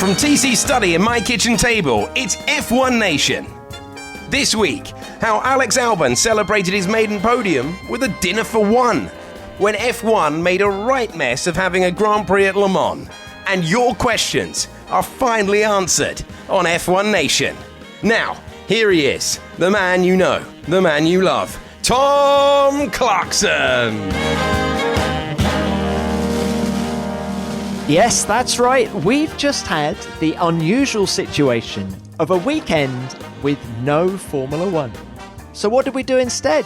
From TC Study and My Kitchen Table, it's F1 Nation. This week, how Alex Albon celebrated his maiden podium with a dinner for one, when F1 made a right mess of having a Grand Prix at Le Mans. And your questions are finally answered on F1 Nation. Now, here he is, the man you know, the man you love, Tom Clarkson. Yes, that's right. We've just had the unusual situation of a weekend with no Formula One. So what did we do instead?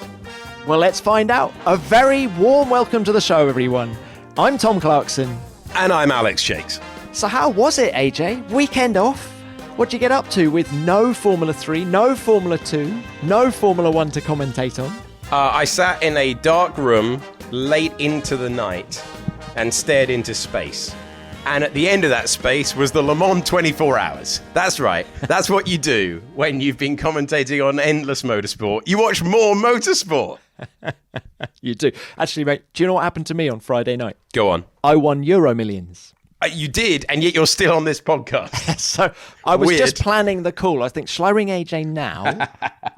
Well, let's find out. A very warm welcome to the show, everyone. I'm Tom Clarkson. And I'm Alex Shakes. So how was it, AJ? Weekend off? What'd you get up to with no Formula 3, no Formula 2, no Formula 1 to commentate on? I sat in a dark room late into the night and stared into space. And at the end of that space was the Le Mans 24 hours. That's right. That's what you do when you've been commentating on endless motorsport. You watch more motorsport. You do. Actually, mate, do you know what happened to me on Friday night? Go on. I won Euro Millions. You did, and yet you're still on this podcast. So I was Weird. just planning the call. I think, shall I ring AJ now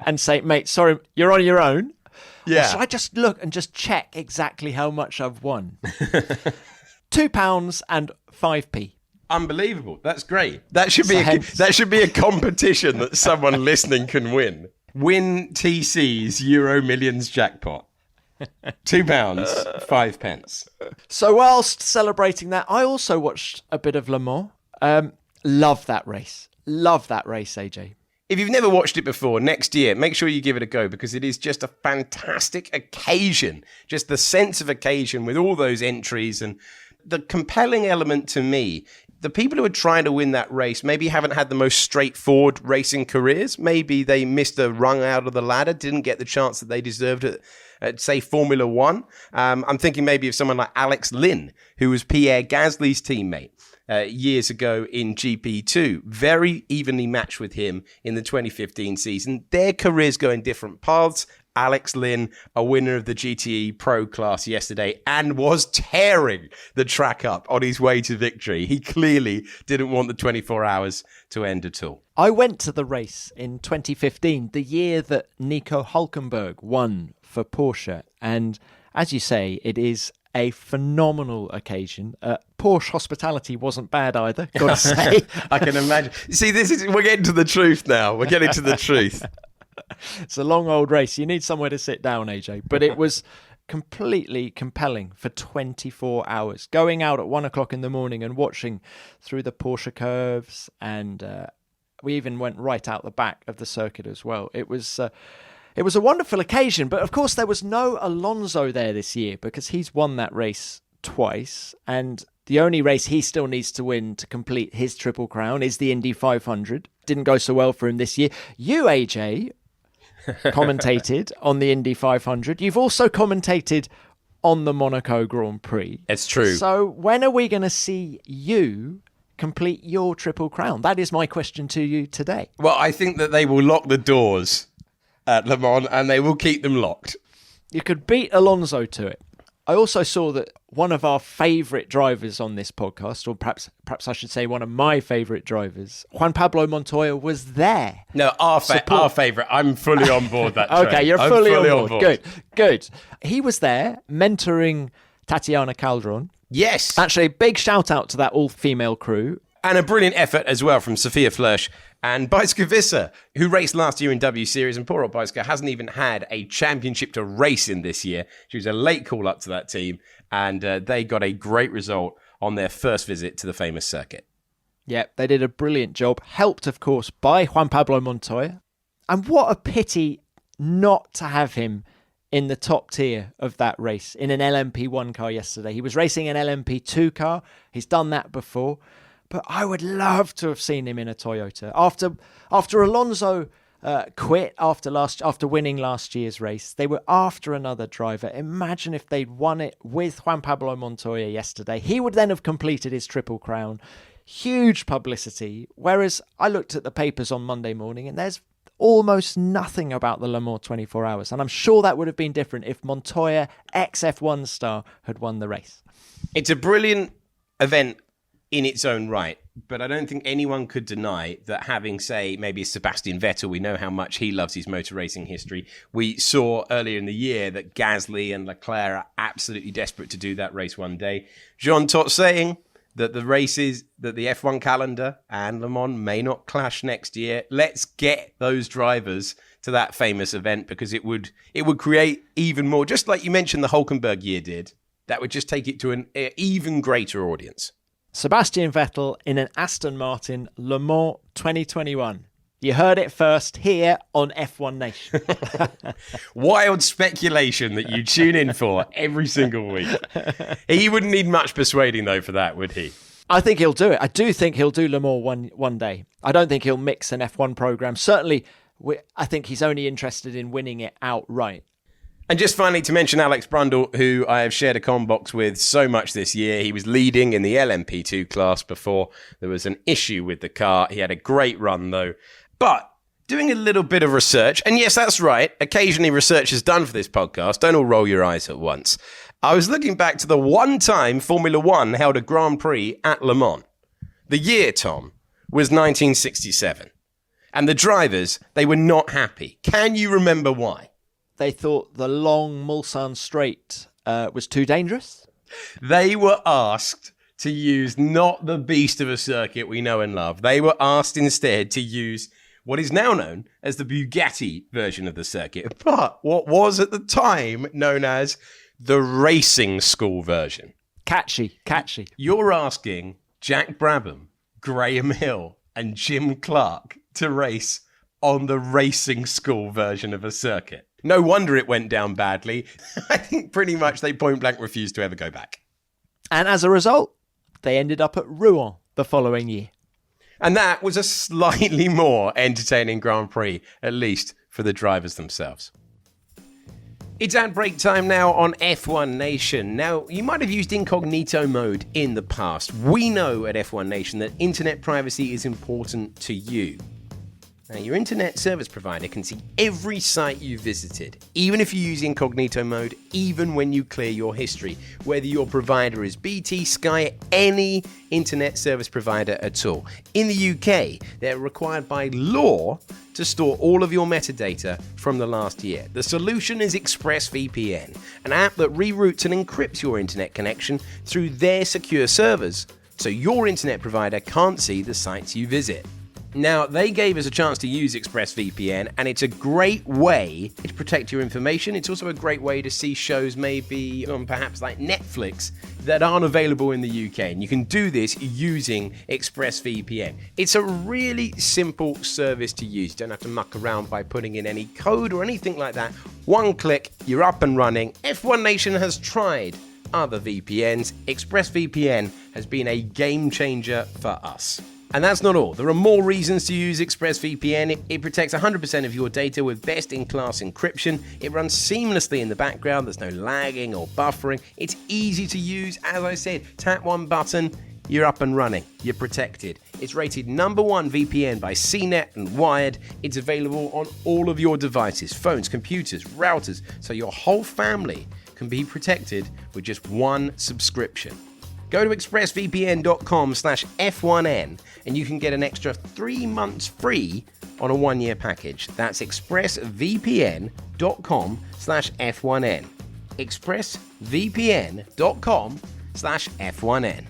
and say, mate, sorry, you're on your own? Yeah. Or shall I just look and just check exactly how much I've won? £2 and 5p. Unbelievable. That's great. That should be a competition that someone listening can win. Win TC's Euro Millions jackpot. £2, 5 pence. So whilst celebrating that, I also watched a bit of Le Mans. Love that race. Love that race, AJ. If you've never watched it before, next year, make sure you give it a go because it is just a fantastic occasion. Just the sense of occasion with all those entries and the compelling element to me. The people who are trying to win that race maybe haven't had the most straightforward racing careers. Maybe they missed a rung out of the ladder, didn't get the chance that they deserved at say, Formula One. I'm thinking maybe of someone like Alex Lynn, who was Pierre Gasly's teammate years ago in GP2. Very evenly matched with him in the 2015 season. Their careers go in different paths. Alex Lynn, a winner of the GTE Pro class yesterday, and was tearing the track up on his way to victory. He clearly didn't want the 24 hours to end at all. I went to the race in 2015, the year that Nico Hülkenberg won for Porsche. And as you say, it is a phenomenal occasion. Porsche hospitality wasn't bad either, got to say. I can imagine. See, we're getting to the truth now. We're getting to the truth. It's a long old race. You need somewhere to sit down, AJ. But it was completely compelling for 24 hours. Going out at 1 o'clock in the morning and watching through the Porsche curves. And we even went right out the back of the circuit as well. It was a wonderful occasion. But of course, there was no Alonso there this year because he's won that race twice. And the only race he still needs to win to complete his Triple Crown is the Indy 500. Didn't go so well for him this year. You, AJ, commentated on the Indy 500. You've also commentated on the Monaco Grand Prix. It's true. So when are we going to see you complete your Triple Crown? That is my question to you today. Well, I think that they will lock the doors at Le Mans and they will keep them locked. You could beat Alonso to it. I also saw that one of our favourite drivers on this podcast, or perhaps I should say one of my favourite drivers, Juan Pablo Montoya, was there. No, our favourite. I'm fully on board that train. Okay, you're fully on board. Good. He was there mentoring Tatiana Calderon. Yes. Actually, big shout out to that all-female crew. And a brilliant effort as well from Sophia Flörsch and Biska Visser, who raced last year in W Series. And poor old Biska hasn't even had a championship to race in this year. She was a late call up to that team. And they got a great result on their first visit to the famous circuit. Yeah, they did a brilliant job. Helped, of course, by Juan Pablo Montoya. And what a pity not to have him in the top tier of that race in an LMP1 car yesterday. He was racing an LMP2 car. He's done that before. But I would love to have seen him in a Toyota. After Alonso quit after winning last year's race, they were after another driver. Imagine if they'd won it with Juan Pablo Montoya yesterday. He would then have completed his Triple Crown. Huge publicity. Whereas I looked at the papers on Monday morning and there's almost nothing about the Le Mans 24 hours. And I'm sure that would have been different if Montoya, ex-F1 star, had won the race. It's a brilliant event in its own right. But I don't think anyone could deny that having, say, maybe Sebastian Vettel, we know how much he loves his motor racing history. We saw earlier in the year that Gasly and Leclerc are absolutely desperate to do that race one day. Jean Todt saying that the races, that the F1 calendar and Le Mans may not clash next year. Let's get those drivers to that famous event, because it would create even more, just like you mentioned the Hulkenberg year did, that would just take it to an even greater audience. Sebastian Vettel in an Aston Martin Le Mans 2021. You heard it first here on F1 Nation. Wild speculation that you tune in for every single week. He wouldn't need much persuading, though, for that, would he? I think he'll do it. I do think he'll do Le Mans one day. I don't think he'll mix an F1 program. Certainly, I think he's only interested in winning it outright. And just finally to mention Alex Brundle, who I have shared a comm box with so much this year. He was leading in the LMP2 class before there was an issue with the car. He had a great run, though. But doing a little bit of research, and yes, that's right, occasionally research is done for this podcast. Don't all roll your eyes at once. I was looking back to the one time Formula One held a Grand Prix at Le Mans. The year, Tom, was 1967. And the drivers, they were not happy. Can you remember why? They thought the long Mulsanne Straight was too dangerous. They were asked to use not the beast of a circuit we know and love. They were asked instead to use what is now known as the Bugatti version of the circuit, but what was at the time known as the racing school version. Catchy. You're asking Jack Brabham, Graham Hill, and Jim Clark to race on the racing school version of a circuit. No wonder it went down badly. I think pretty much they point blank refused to ever go back. And as a result, they ended up at Rouen the following year. And that was a slightly more entertaining Grand Prix, at least for the drivers themselves. It's ad break time now on F1 Nation. Now, you might have used incognito mode in the past. We know at F1 Nation that internet privacy is important to you. Now, your internet service provider can see every site you visited, even if you use incognito mode, even when you clear your history, whether your provider is BT, Sky, any internet service provider at all. In the UK, they're required by law to store all of your metadata from the last year. The solution is ExpressVPN, an app that reroutes and encrypts your internet connection through their secure servers, so your internet provider can't see the sites you visit. Now, they gave us a chance to use ExpressVPN, and it's a great way to protect your information. It's also a great way to see shows maybe on perhaps like Netflix that aren't available in the UK, and you can do this using ExpressVPN. It's a really simple service to use. You don't have to muck around by putting in any code or anything like that. One click, you're up and running. F1 Nation has tried other VPNs. ExpressVPN has been a game changer for us. And that's not all. There are more reasons to use ExpressVPN. It protects 100% of your data with best-in-class encryption. It runs seamlessly in the background. There's no lagging or buffering. It's easy to use. As I said, tap one button, you're up and running. You're protected. It's rated #1 VPN by CNET and Wired. It's available on all of your devices, phones, computers, routers, so your whole family can be protected with just one subscription. Go to expressvpn.com/F1N and you can get an extra 3 months free on a 1-year package. That's expressvpn.com/F1N. expressvpn.com/F1N.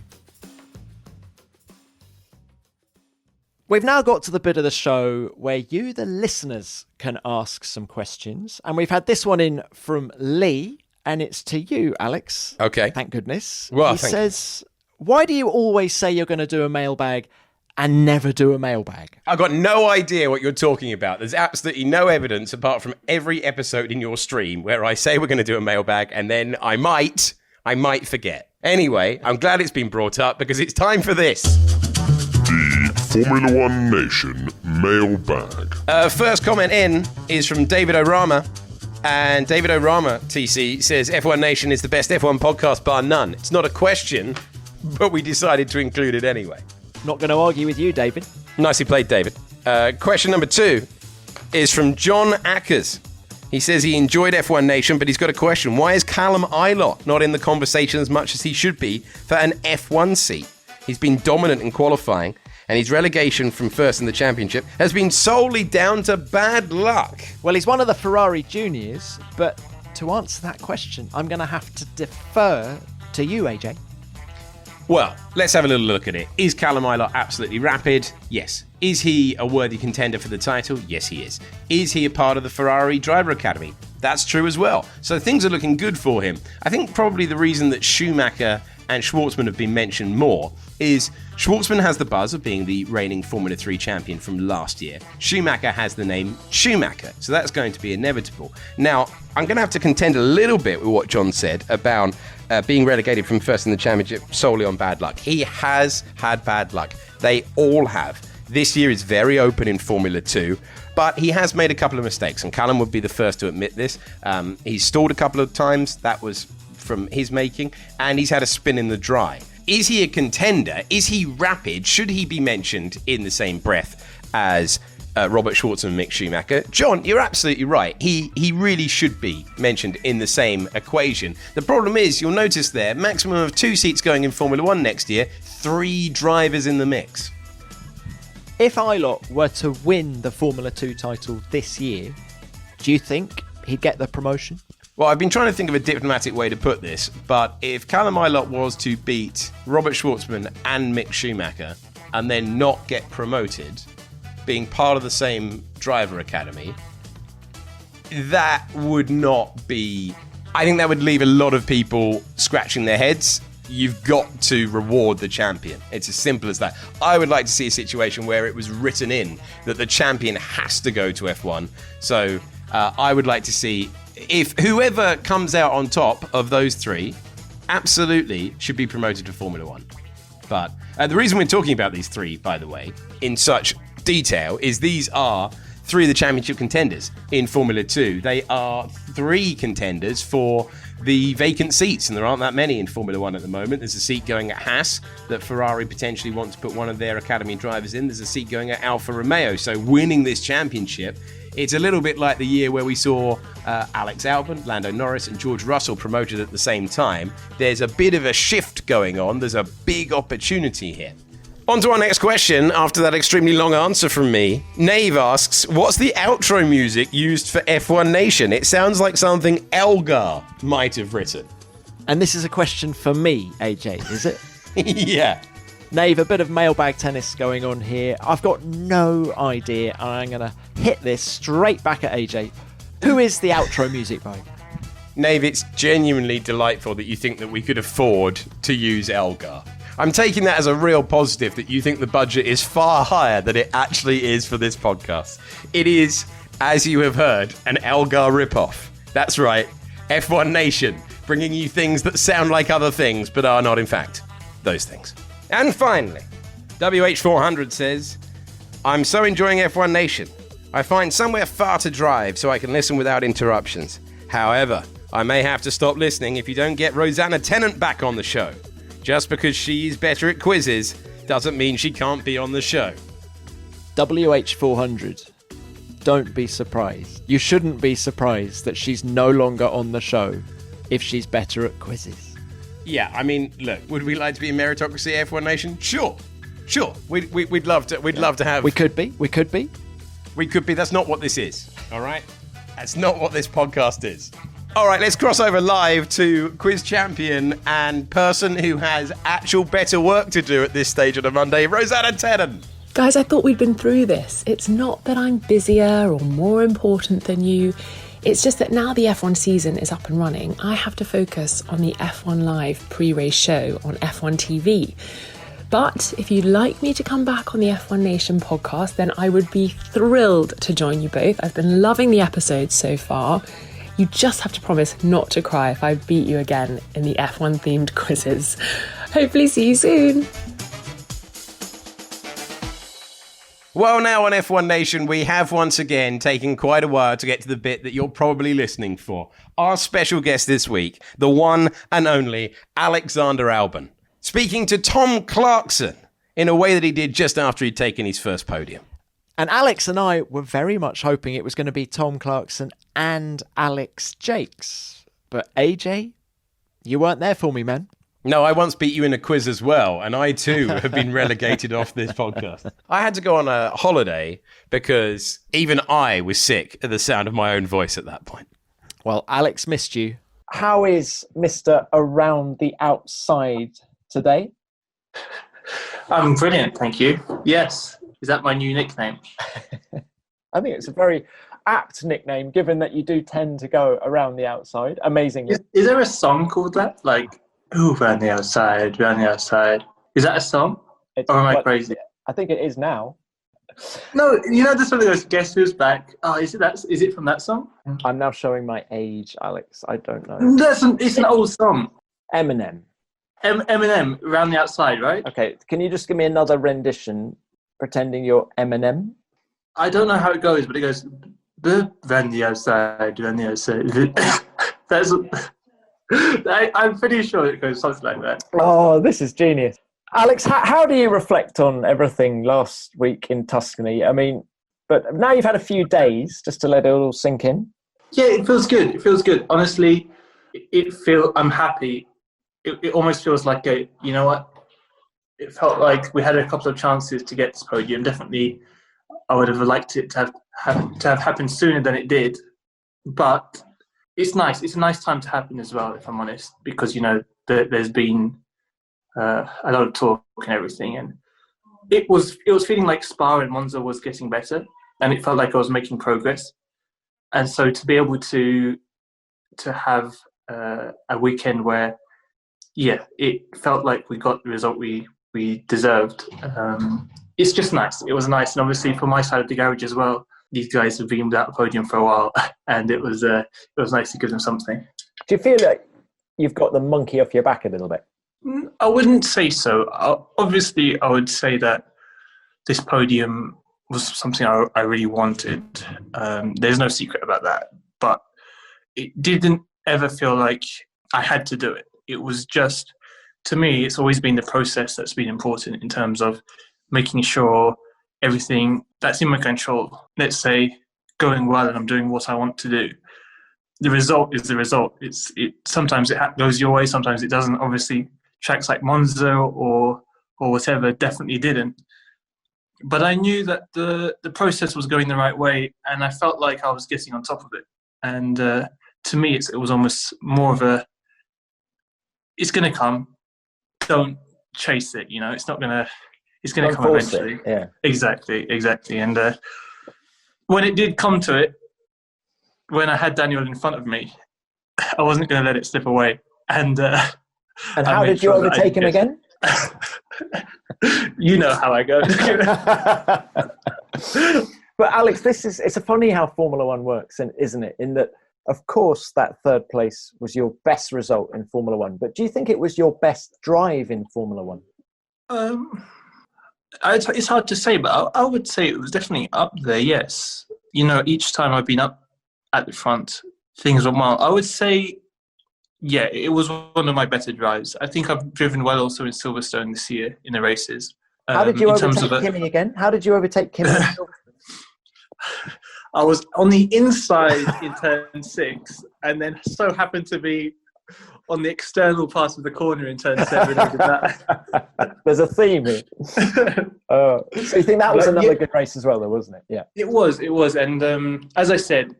We've now got to the bit of the show where you, the listeners, can ask some questions. And we've had this one in from Lee. And it's to you, Alex. Okay. Thank goodness. Well, he says, why do you always say you're going to do a mailbag and never do a mailbag? I've got no idea what you're talking about. There's absolutely no evidence apart from every episode in your stream where I say we're going to do a mailbag and then I might forget. Anyway, I'm glad it's been brought up because it's time for this. The Formula One Nation mailbag. First comment in is from David O'Rama. And David O'Rama, TC, says F1 Nation is the best F1 podcast bar none. It's not a question, but we decided to include it anyway. Not going to argue with you, David. Nicely played, David. Question number 2 is from John Ackers. He says he enjoyed F1 Nation, but he's got a question. Why is Callum Ilott not in the conversation as much as he should be for an F1 seat? He's been dominant in qualifying, and his relegation from first in the championship has been solely down to bad luck. Well, he's one of the Ferrari juniors, but to answer that question, I'm going to have to defer to you, AJ. Well, let's have a little look at it. Is Callum Ilott absolutely rapid? Yes. Is he a worthy contender for the title? Yes, he is. Is he a part of the Ferrari Driver Academy? That's true as well. So things are looking good for him. I think probably the reason that Schumacher and Schwartzman have been mentioned more is Schwartzman has the buzz of being the reigning Formula 3 champion from last year. Schumacher has the name Schumacher, so that's going to be inevitable. Now, I'm going to have to contend a little bit with what John said about being relegated from first in the championship solely on bad luck. He has had bad luck. They all have. This year is very open in Formula 2, but he has made a couple of mistakes, and Callum would be the first to admit this. He's stalled a couple of times. That was from his making, and he's had a spin in the dry. Is he a contender? Is he rapid? Should he be mentioned in the same breath as Robert Schwartzman and Mick Schumacher? John, you're absolutely right. He really should be mentioned in the same equation. The problem is, you'll notice there, maximum of 2 seats going in Formula 1 next year, 3 drivers in the mix. If Ilott were to win the Formula 2 title this year, do you think he'd get the promotion? Well, I've been trying to think of a diplomatic way to put this, but if Callum Ilott was to beat Robert Schwartzman and Mick Schumacher and then not get promoted, being part of the same driver academy, that would not be... I think that would leave a lot of people scratching their heads. You've got to reward the champion. It's as simple as that. I would like to see a situation where it was written in that the champion has to go to F1. So I would like to see if whoever comes out on top of those 3 absolutely should be promoted to Formula 1. But the reason we're talking about these 3, by the way, in such detail is these are 3 of the championship contenders in Formula 2. They are 3 contenders for the vacant seats, and there aren't that many in Formula 1 at the moment. There's a seat going at Haas that Ferrari potentially want to put one of their academy drivers in. There's a seat going at Alfa Romeo. So winning this championship, it's a little bit like the year where we saw Alex Albon, Lando Norris and George Russell promoted at the same time. There's a bit of a shift going on. There's a big opportunity here. On to our next question after that extremely long answer from me. Nave asks, what's the outro music used for F1 Nation? It sounds like something Elgar might have written. And this is a question for me, AJ, is it? Yeah. Nave, a bit of mailbag tennis going on here. I've got no idea. I'm going to hit this straight back at AJ. Who is the outro music by? Nave, it's genuinely delightful that you think that we could afford to use Elgar. I'm taking that as a real positive that you think the budget is far higher than it actually is for this podcast. It is, as you have heard, an Elgar ripoff. That's right, F1 Nation, bringing you things that sound like other things but are not in fact those things. And finally, WH400 says, I'm so enjoying F1 Nation. I find somewhere far to drive so I can listen without interruptions. However, I may have to stop listening if you don't get Rosanna Tennant back on the show. Just because she's better at quizzes doesn't mean she can't be on the show. WH400, don't be surprised. You shouldn't be surprised that she's no longer on the show if she's better at quizzes. Yeah, I mean, look, would we like to be in meritocracy F1 Nation? Sure. We'd love to have... We could be. We could be. That's not what this is, all right? That's not what this podcast is. All right, let's cross over live to quiz champion and person who has actual better work to do at this stage on a Monday, Rosanna Tennant. Guys, I thought we'd been through this. It's not that I'm busier or more important than you. It's just that now the F1 season is up and running, I have to focus on the F1 Live pre-race show on F1 TV. But if you'd like me to come back on the F1 Nation podcast, then I would be thrilled to join you both. I've been loving the episodes so far. You just have to promise not to cry if I beat you again in the F1 themed quizzes. Hopefully see you soon. Well, now on F1 Nation, we have once again taken quite a while to get to the bit that you're probably listening for. Our special guest this week, the one and only Alexander Albon, speaking to Tom Clarkson in a way that he did just after he'd taken his first podium. And Alex and I were very much hoping it was going to be Tom Clarkson and Alex Jakes. But AJ, you weren't there for me, man. No, I once beat you in a quiz as well, and I too have been relegated off this podcast. I had to go on a holiday because even I was sick at the sound of my own voice at that point. Well, Alex missed you. How is Mr. Around the Outside today? I'm brilliant, thank you. Yes. Is that my new nickname? I think it's a very apt nickname, given that you do tend to go around the outside. Amazing. Is there a song called that? Like, ooh, round the outside, round the outside. Is that a song? Or am I crazy? I think it is now. No, you know this one of those Guess Who's Back? Oh, is it from that song? I'm now showing my age, Alex. I don't know. It's an old song. Eminem. Eminem, round the outside, right? Okay, can you just give me another rendition pretending you're Eminem? I don't know how it goes, but it goes, round the outside, round the outside. I'm pretty sure it goes something like that. Oh, this is genius. Alex, how do you reflect on everything last week in Tuscany? I mean, but now you've had a few days just to let it all sink in. Yeah, it feels good. It feels good. Honestly, I'm happy. It almost feels like you know what? It felt like we had a couple of chances to get this podium. Definitely, I would have liked it to have happened sooner than it did. But it's nice. It's a nice time to happen as well, if I'm honest, because, you know, there's been a lot of talk and everything. And it was feeling like Spa and Monza was getting better, and it felt like I was making progress. And so to be able to have a weekend where, yeah, it felt like we got the result we deserved. It's just nice. It was nice. And obviously for my side of the garage as well, these guys have been without a podium for a while, and it was nice to give them something. Do you feel like you've got the monkey off your back a little bit? I wouldn't say so. Obviously, I would say that this podium was something I really wanted. There's no secret about that. But it didn't ever feel like I had to do it. It was just, to me, it's always been the process that's been important in terms of making sure everything that's in my control, let's say, going well and I'm doing what I want to do. The result is the result. Sometimes it goes your way, sometimes it doesn't. Obviously, tracks like Monza or whatever definitely didn't. But I knew that the process was going the right way, and I felt like I was getting on top of it. And to me, it was almost more of a, it's going to come. Don't chase it. You know, it's going to come eventually. Yeah. Exactly. And when it did come to it, when I had Daniel in front of me, I wasn't going to let it slip away. And how did you overtake him again? You know how I go. But Alex, it's a funny how Formula One works, isn't it? In that, of course, that third place was your best result in Formula One. But do you think it was your best drive in Formula One? It's hard to say, but I would say it was definitely up there, yes. You know, each time I've been up at the front, things went well. I would say, yeah, it was one of my better drives. I think I've driven well also in Silverstone this year in the races. How did you overtake Kimi again? How did you overtake Kimi? I was on the inside in turn 6, and then so happened to be on the external part of the corner in turn 7. There's a theme here. So you think that was another good race as well, though, wasn't it? Yeah. It was. And as I said,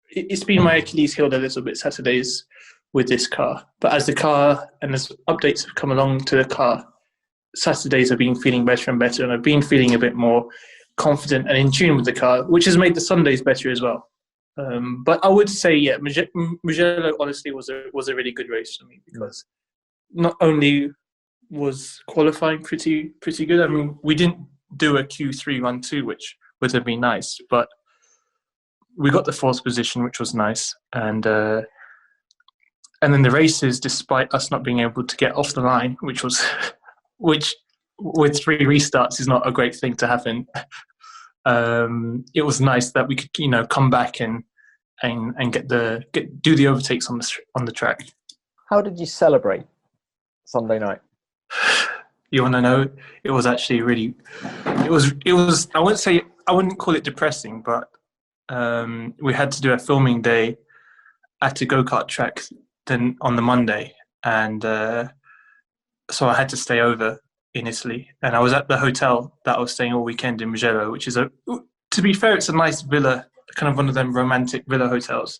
it's been my Achilles heel a little bit Saturdays with this car. But as the car and as updates have come along to the car, Saturdays have been feeling better and better, and I've been feeling a bit more confident and in tune with the car, which has made the Sundays better as well. But I would say, yeah, Mugello honestly was a really good race for me, because not only was qualifying pretty good. I mean, we didn't do a Q3 1-2, which would have been nice, but we got the 4th position, which was nice, and then the races, despite us not being able to get off the line, which with 3 restarts is not a great thing to happen. It was nice that we could, you know, come back and do the overtakes on the track. How did you celebrate Sunday night? You want to know? It was actually really. It was. I wouldn't call it depressing, but we had to do a filming day at a go-kart track then on the Monday, and so I had to stay over in Italy, and I was at the hotel that I was staying all weekend in Mugello, which is to be fair, it's a nice villa, kind of one of them romantic villa hotels.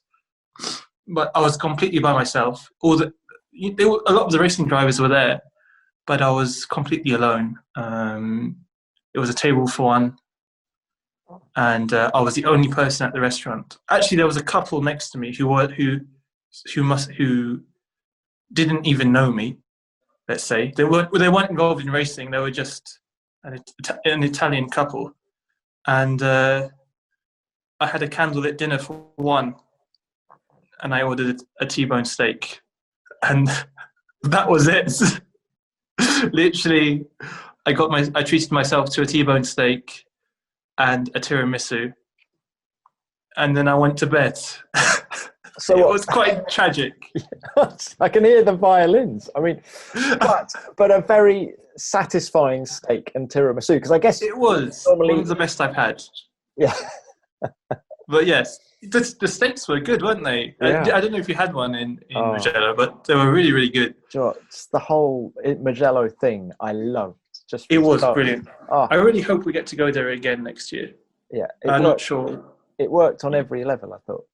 But I was completely by myself. A lot of the racing drivers were there, but I was completely alone. It was a table for one, and I was the only person at the restaurant. Actually, there was a couple next to me who didn't even know me. Let's say they weren't involved in racing. They were just an Italian couple, and I had a candlelit dinner for one, and I ordered a T-bone steak, and that was it. Literally, I treated myself to a T-bone steak and a tiramisu, and then I went to bed. So it was quite tragic. I can hear the violins. I mean, but a very satisfying steak and tiramisu, because I guess it was one of the best I've had. Yeah. But yes, the steaks were good, weren't they? Yeah. I don't know if you had one in Mugello, but they were really, really good. Do you know what? Just the whole Mugello thing I loved. It was brilliant. Oh. I really hope we get to go there again next year. Yeah. I'm not sure. It worked on every level, I thought.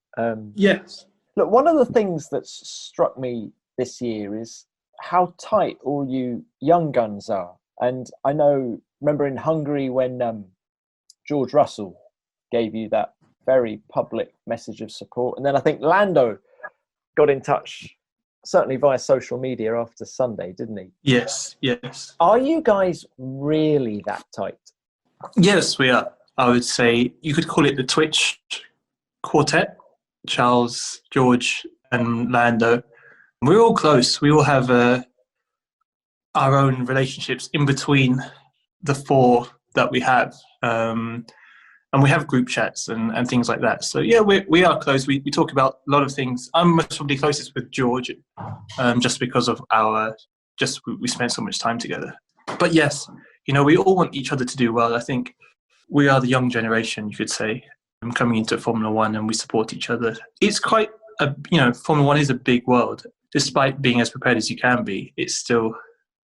Yes. Look, one of the things that's struck me this year is how tight all you young guns are. And I remember in Hungary when George Russell gave you that very public message of support. And then I think Lando got in touch, certainly via social media after Sunday, didn't he? Yes. Are you guys really that tight? Yes, we are. I would say you could call it the Twitch quartet. Charles, George, and Lando. We're all close. We all have our own relationships in between the four that we have. And we have group chats and things like that. So, yeah, we are close. We talk about a lot of things. I'm most probably closest with George just because of we spend so much time together. But, yes, we all want each other to do well. I think we are the young generation, you could say. Coming into Formula One, and we support each other. It's quite Formula One is a big world. Despite being as prepared as you can be, it's still,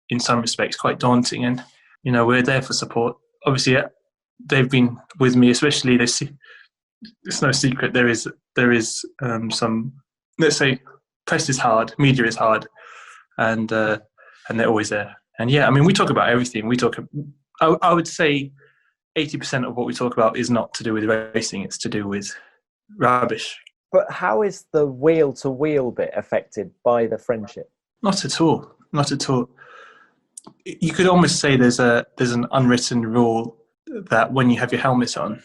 in some respects, quite daunting. And we're there for support. Obviously, they've been with me, especially. It's no secret there is some, let's say, press is hard, media is hard, and they're always there. And yeah, I mean, we talk about everything. I would say 80% of what we talk about is not to do with racing, it's to do with rubbish. But how is the wheel-to-wheel bit affected by the friendship? Not at all. You could almost say there's an unwritten rule that when you have your helmet on,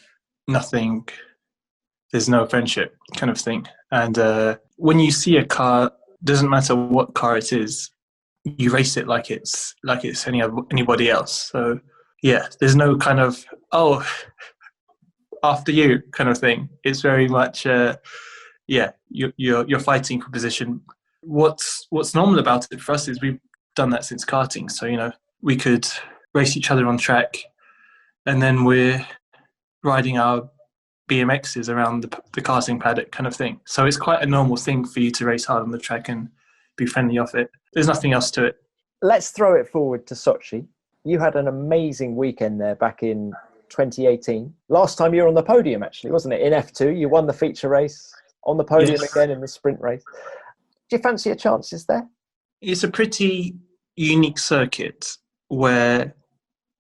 there's no friendship kind of thing. And when you see a car, doesn't matter what car it is, you race it like it's anybody else. So yeah, there's no kind of, after you kind of thing. It's very much, you're fighting for position. What's normal about it for us is we've done that since karting. So, we could race each other on track, and then we're riding our BMXs around the karting paddock kind of thing. So it's quite a normal thing for you to race hard on the track and be friendly off it. There's nothing else to it. Let's throw it forward to Sochi. You had an amazing weekend there back in 2018. Last time you were on the podium, actually, wasn't it? In F2, you won the feature race, on the podium again in the sprint race. Do you fancy your chances there? It's a pretty unique circuit where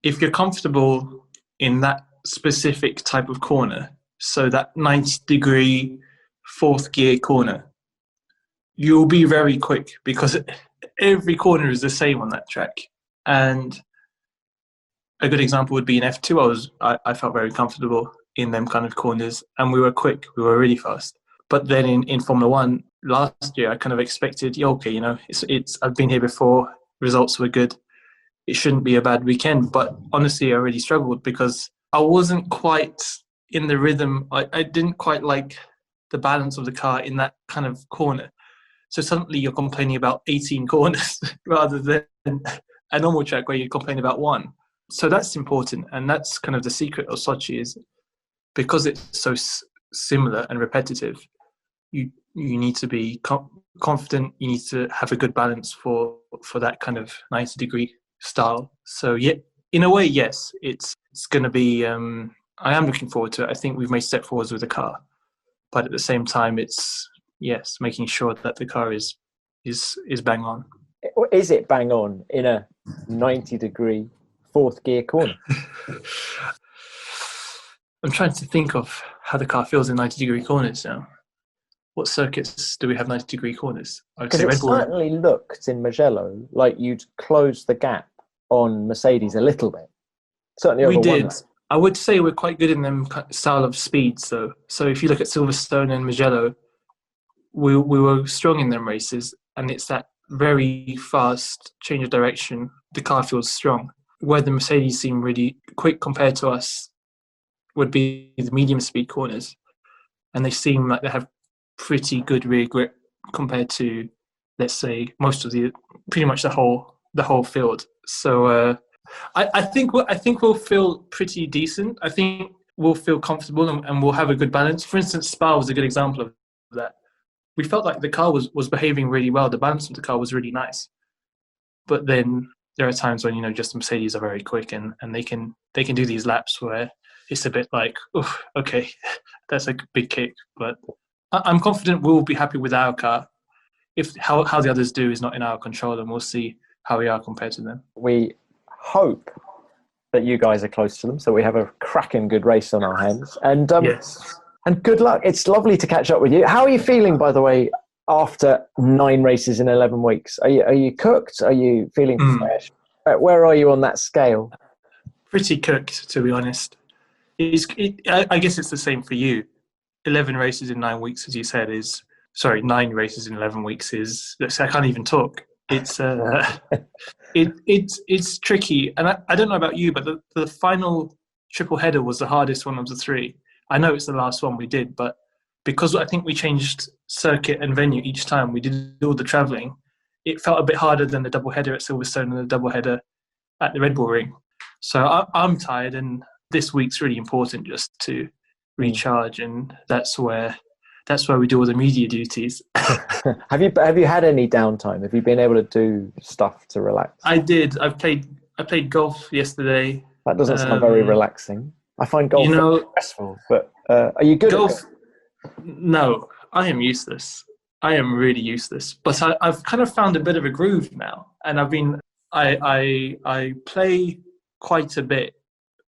if you're comfortable in that specific type of corner, so that 90-degree fourth gear corner, you'll be very quick because every corner is the same on that track. And a good example would be in F2. I felt very comfortable in them kind of corners, and we were quick. We were really fast. But then in Formula One last year, I kind of expected, I've been here before. Results were good. It shouldn't be a bad weekend. But honestly, I really struggled because I wasn't quite in the rhythm. I didn't quite like the balance of the car in that kind of corner. So suddenly you're complaining about 18 corners rather than a normal track where you complain about one. So that's important, and that's kind of the secret of Sochi, is because it's so similar and repetitive, you need to be confident. You need to have a good balance for that kind of 90-degree style. So yeah, in a way, yes, it's going to be. I am looking forward to it. I think we've made step forwards with the car, but at the same time, it's making sure that the car is bang on. Is it bang on in a 90-degree fourth gear corner? I'm trying to think of how the car feels in 90-degree corners now. What circuits do we have 90-degree corners? I would say Because it Red Bull. certainly looked in Mugello like you'd closed the gap on Mercedes a little bit. Certainly over We did. 1 lap. I would say we're quite good in them style of speeds, though. So if you look at Silverstone and Mugello, we were strong in them races, and it's that very fast change of direction. The car feels strong. Where the Mercedes seem really quick compared to us would be the medium speed corners, and they seem like they have pretty good rear grip compared to, let's say, pretty much the whole field. So I think we'll feel pretty decent. I think we'll feel comfortable and we'll have a good balance. For instance, Spa was a good example of that. We felt like the car was behaving really well. The balance of the car was really nice, but then there are times when just the Mercedes are very quick and they can do these laps where it's a bit like, oh, okay, that's a big kick. But I'm confident we'll be happy with our car. If how the others do is not in our control, and we'll see how we are compared to them. We hope that you guys are close to them, so we have a cracking good race on our hands. And Yes. And good luck. It's lovely to catch up with you. How are you feeling, by the way, after 9 races in 11 weeks? Are you cooked? Are you feeling fresh? Where are you on that scale? Pretty cooked, to be honest. I guess it's the same for you. 11 races in 9 weeks, as you said, 9 races in 11 weeks is. I can't even talk. It's it's tricky, and I don't know about you, but the final triple header was the hardest one of the 3. I know it's the last one we did, but because I think we changed circuit and venue each time, we did all the travelling. It felt a bit harder than the double header at Silverstone and the double header at the Red Bull Ring. So I'm tired, and this week's really important just to recharge, and that's where we do all the media duties. Have you had any downtime? Have you been able to do stuff to relax? I did. I played golf yesterday. That doesn't sound very relaxing. I find golf stressful, but are you good golf, at it? No, I am useless. I am really useless. But I've kind of found a bit of a groove now, and I play quite a bit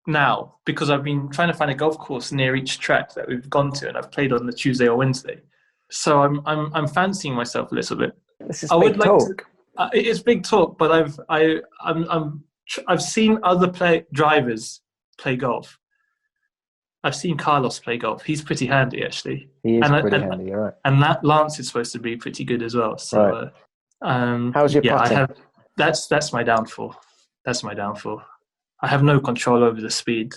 now because I've been trying to find a golf course near each track that we've gone to, and I've played on the Tuesday or Wednesday. So I'm fancying myself a little bit. This is big talk. It's big talk, but I've seen other drivers play golf. I've seen Carlos play golf. He's pretty handy, actually. He is pretty handy, you're right. And that Lance is supposed to be pretty good as well. So, right. How's your putting? That's my downfall. That's my downfall. I have no control over the speed.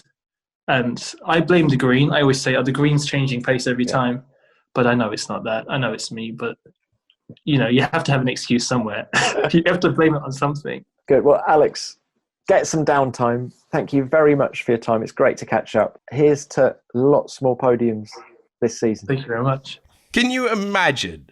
And I blame the green. I always say, the green's changing pace every time. But I know it's not that. I know it's me. But, you have to have an excuse somewhere. You have to blame it on something. Good. Well, Alex, get some downtime. Thank you very much for your time. It's great to catch up. Here's to lots more podiums this season. Thank you very much. Can you imagine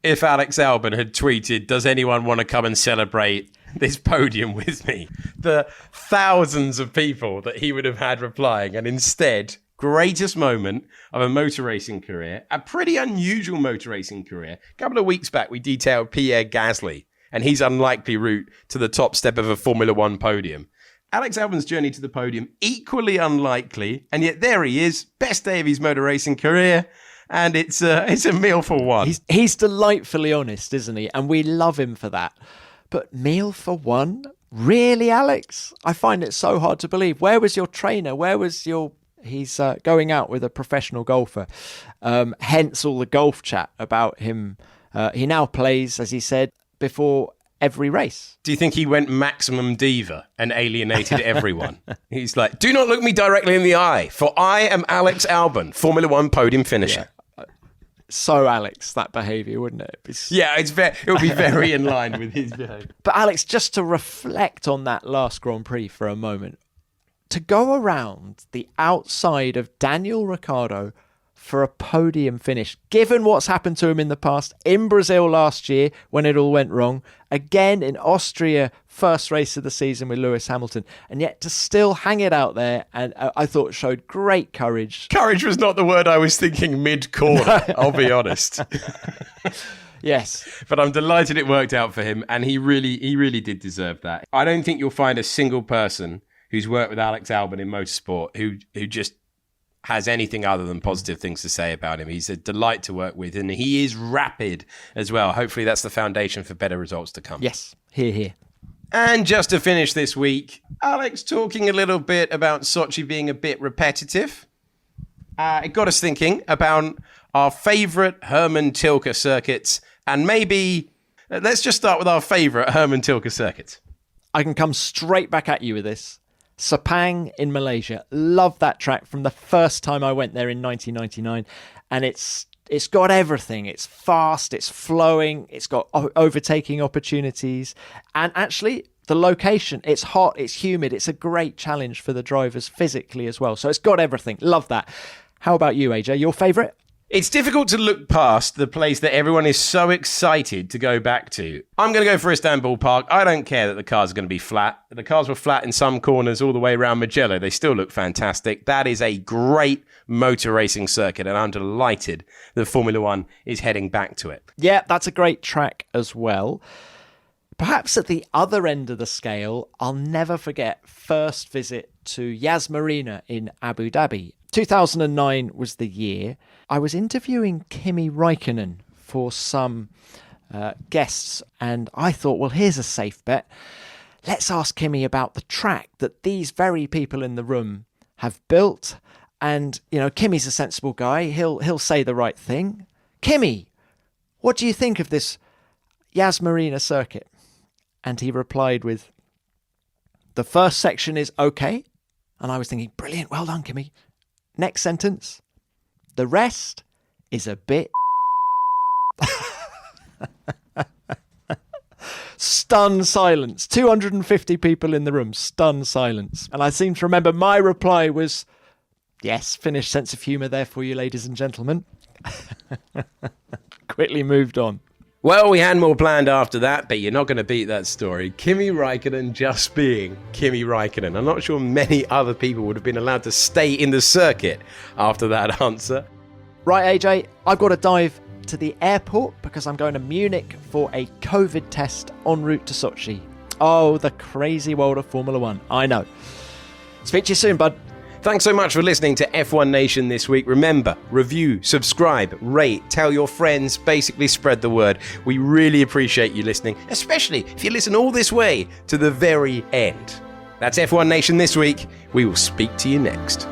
if Alex Albon had tweeted, "Does anyone want to come and celebrate this podium with me?" The thousands of people that he would have had replying, and instead, greatest moment of a motor racing career, a pretty unusual motor racing career. A couple of weeks back, we detailed Pierre Gasly and his unlikely route to the top step of a Formula One podium. Alex Albon's journey to the podium, equally unlikely, and yet there he is, best day of his motor racing career, and it's a meal for one. He's delightfully honest, isn't he? And we love him for that. But meal for one? Really, Alex? I find it so hard to believe. Where was your trainer? Where was your... He's going out with a professional golfer. Hence all the golf chat about him. He now plays, as he said, before every race. Do you think he went maximum diva and alienated everyone? He's like, "Do not look me directly in the eye, for I am Alex Albon, Formula One podium finisher." Yeah. So Alex, that behaviour, wouldn't it? It would be very in line with his behaviour. But Alex, just to reflect on that last Grand Prix for a moment, to go around the outside of Daniel Ricciardo for a podium finish, given what's happened to him in the past, in Brazil last year when it all went wrong, again in Austria, first race of the season with Lewis Hamilton, and yet to still hang it out there, and I thought showed great courage. Courage was not the word I was thinking mid-corner, I'll be honest. Yes. But I'm delighted it worked out for him, and he really did deserve that. I don't think you'll find a single person who's worked with Alex Albon in motorsport who just has anything other than positive things to say about him. He's a delight to work with, and he is rapid as well. Hopefully that's the foundation for better results to come. Yes, here. And just to finish this week, Alex talking a little bit about Sochi being a bit repetitive. It got us thinking about our favourite Hermann Tilke circuits, and maybe let's just start with our favourite Hermann Tilke circuits. I can come straight back at you with this. Sepang in Malaysia. Love that track from the first time I went there in 1999. And it's got everything. It's fast, it's flowing, it's got overtaking opportunities. And actually, the location, it's hot, it's humid. It's a great challenge for the drivers physically as well. So it's got everything. Love that. How about you, AJ? Your favourite? It's difficult to look past the place that everyone is so excited to go back to. I'm going to go for Istanbul Park. I don't care that the cars are going to be flat. The cars were flat in some corners all the way around Mugello. They still look fantastic. That is a great motor racing circuit, and I'm delighted that Formula One is heading back to it. Yeah, that's a great track as well. Perhaps at the other end of the scale, I'll never forget first visit to Yas Marina in Abu Dhabi. 2009 was the year. I was interviewing Kimi Räikkönen for some guests, and I thought, well, here's a safe bet. Let's ask Kimi about the track that these very people in the room have built. And, you know, Kimi's a sensible guy. He'll say the right thing. Kimi, what do you think of this Yas Marina circuit? And he replied with, the first section is okay. And I was thinking, brilliant, well done, Kimi. Next sentence, the rest is a bit... Stunned silence. 250 people in the room, stunned silence. And I seem to remember my reply was, yes, finished sense of humour there for you, ladies and gentlemen. Quickly moved on. Well, we had more planned after that, but you're not going to beat that story. Kimi Räikkönen just being Kimi Räikkönen. I'm not sure many other people would have been allowed to stay in the circuit after that answer. Right, AJ, I've got to dive to the airport because I'm going to Munich for a COVID test en route to Sochi. Oh, the crazy world of Formula One. I know. Speak to you soon, bud. Thanks so much for listening to F1 Nation this week. Remember, review, subscribe, rate, tell your friends, basically spread the word. We really appreciate you listening, especially if you listen all this way to the very end. That's F1 Nation this week. We will speak to you next.